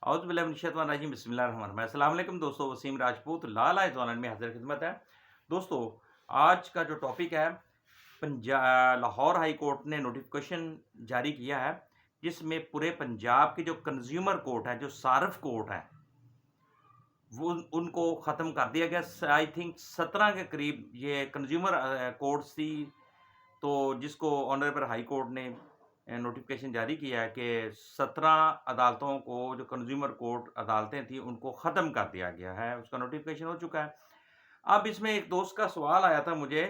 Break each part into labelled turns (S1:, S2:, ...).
S1: औज़ुबिल्लाहि बिस्मिल्लाहिर्रहमानिर्रहीम। अस्सलाम वालेकुम दोस्तों, वसीम राजपूत लाला इज़ ऑनर में हाज़िर खिदमत है। दोस्तों, आज का जो टॉपिक है, लाहौर हाई कोर्ट ने नोटिफिकेशन जारी किया है, जिसमें पूरे पंजाब की जो कंज्यूमर कोर्ट है, जो सारफ कोर्ट है, वो उनको ख़त्म कर दिया गया। आई थिंक 17 के करीब ये कंज्यूमर कोर्ट्स थी, तो जिसको ऑनरेबल हाई कोर्ट ने नोटिफिकेशन जारी किया है कि 17 अदालतों को, जो कंज्यूमर कोर्ट अदालतें थी, उनको ख़त्म कर दिया गया है। उसका नोटिफिकेशन हो चुका है। अब इसमें एक दोस्त का सवाल आया था मुझे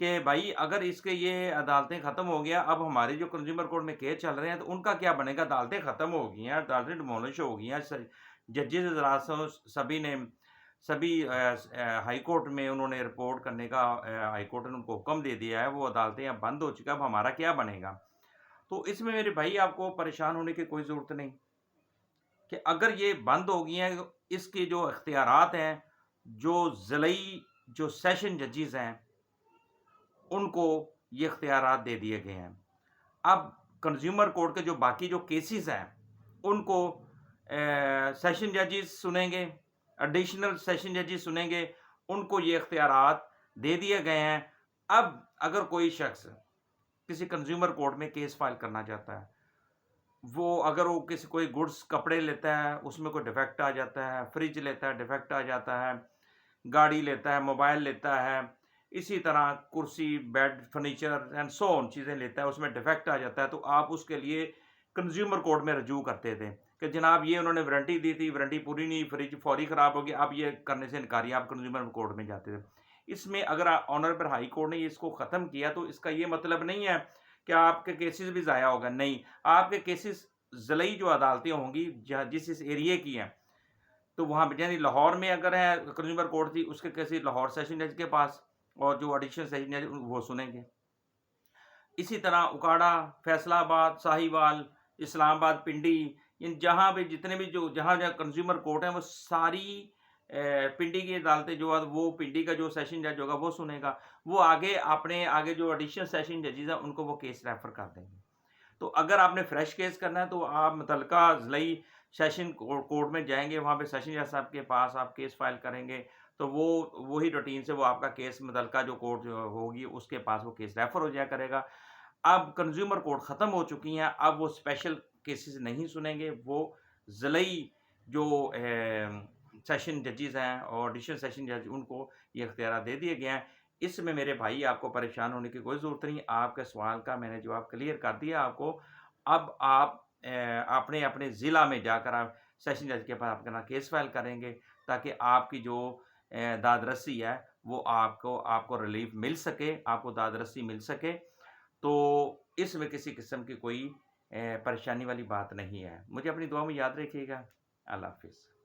S1: कि भाई अगर इसके ये अदालतें ख़त्म हो गया, अब हमारे जो कंज्यूमर कोर्ट में केस चल रहे हैं, तो उनका क्या बनेगा? अदालतें ख़त्म हो गई हैं, अदालतें डिमोलिश हो गई हैं। जजेस इजलास सभी ने हाई कोर्ट में उन्होंने रिपोर्ट करने का हाई कोर्ट ने उनको हुक्म दे दिया है, वो अदालतें अब बंद हो चुकी हैं, अब हमारा क्या बनेगा? तो इसमें मेरे भाई आपको परेशान होने की कोई ज़रूरत नहीं कि अगर ये बंद हो गई हैं, तो इसके जो इख्तियारात हैं, जो ज़िलई जो सेशन जजेस हैं, उनको ये इख्तियारात दे दिए गए हैं। अब कंज्यूमर कोर्ट के जो बाकी जो केसेस हैं, उनको सेशन जजेस सुनेंगे, एडिशनल सेशन जजेस सुनेंगे, उनको ये इख्तियारात दे दिए गए हैं। अब अगर कोई शख्स किसी कंज्यूमर कोर्ट में केस फाइल करना चाहता है, अगर वो किसी कोई गुड्स कपड़े लेता है, उसमें कोई डिफेक्ट आ जाता है, फ्रिज लेता है, डिफेक्ट आ जाता है, गाड़ी लेता है, मोबाइल लेता है, इसी तरह कुर्सी, bed, furniture and so on चीज़ें लेता है, उसमें डिफेक्ट आ जाता है, तो आप उसके लिए कंज्यूमर कोर्ट में रजू करते थे कि जनाब ये उन्होंने वारंटी दी थी, वारंटी पूरी नहीं, फ्रिज फौरी ख़राब हो गया, अब ये करने से इनकारी, आप कंज्यूमर कोर्ट में जाते थे। इसमें अगर ऑनरेबल हाई कोर्ट ने इसको ख़त्म किया, तो इसका ये मतलब नहीं है कि आपके केसेस भी ज़ाया होगा, नहीं, आपके केसेस ज़िलई जो अदालतें होंगी, जहाँ जिस इस एरिये की हैं, तो वहाँ पे यानी लाहौर में अगर है कंज्यूमर कोर्ट थी, उसके केसेस लाहौर सेशन जज के पास, और जो एडिशनल सेशन जज वो सुनेंगे। इसी तरह उकाड़ा, फैसलाबाद, साहिवाल, इस्लामाबाद, पिंडी, इन जहाँ पे जितने भी जो जहाँ-जहाँ कंज्यूमर कोर्ट हैं, वो सारी पिंडी की अदालतें जो है, वो पिंडी का जो सेशन जज होगा, वो सुनेगा। वो आगे जो एडिशनल सेशन जजेस हैं, उनको वो केस रेफर कर देंगे। तो अगर आपने फ्रेश केस करना है, तो आप मुतल्लिका ज़िलई सेशन कोर्ट में जाएँगे, वहाँ पे सेशन जज साहब के पास आप केस फाइल करेंगे, तो वो वही रूटीन से वो आपका केस मुतल्लिका जो कोर्ट जो होगी, उसके पास वो केस रेफर हो जाया करेगा। अब कंज्यूमर कोर्ट ख़त्म हो चुकी हैं, अब वो स्पेशल केसेस नहीं सुनेंगे, वो ज़िलई जो सेशन जजेस हैं और एडिशनल सेशन जज, उनको ये इख्तियार दे दिए गए हैं। इसमें मेरे भाई आपको परेशान होने की कोई ज़रूरत नहीं, आपके सवाल का मैंने जवाब क्लियर कर दिया आपको। अब आप अपने ज़िला में जाकर आप सेशन जज के पास अपना केस फाइल करेंगे, ताकि आपकी जो दाद रसी है, वो आपको रिलीफ़ मिल सके, आपको दाद रसी मिल सके। तो इसमें किसी किस्म की कोई परेशानी वाली बात नहीं है। मुझे अपनी दुआ में याद रखिएगा। अल्लाह हाफ़िज़।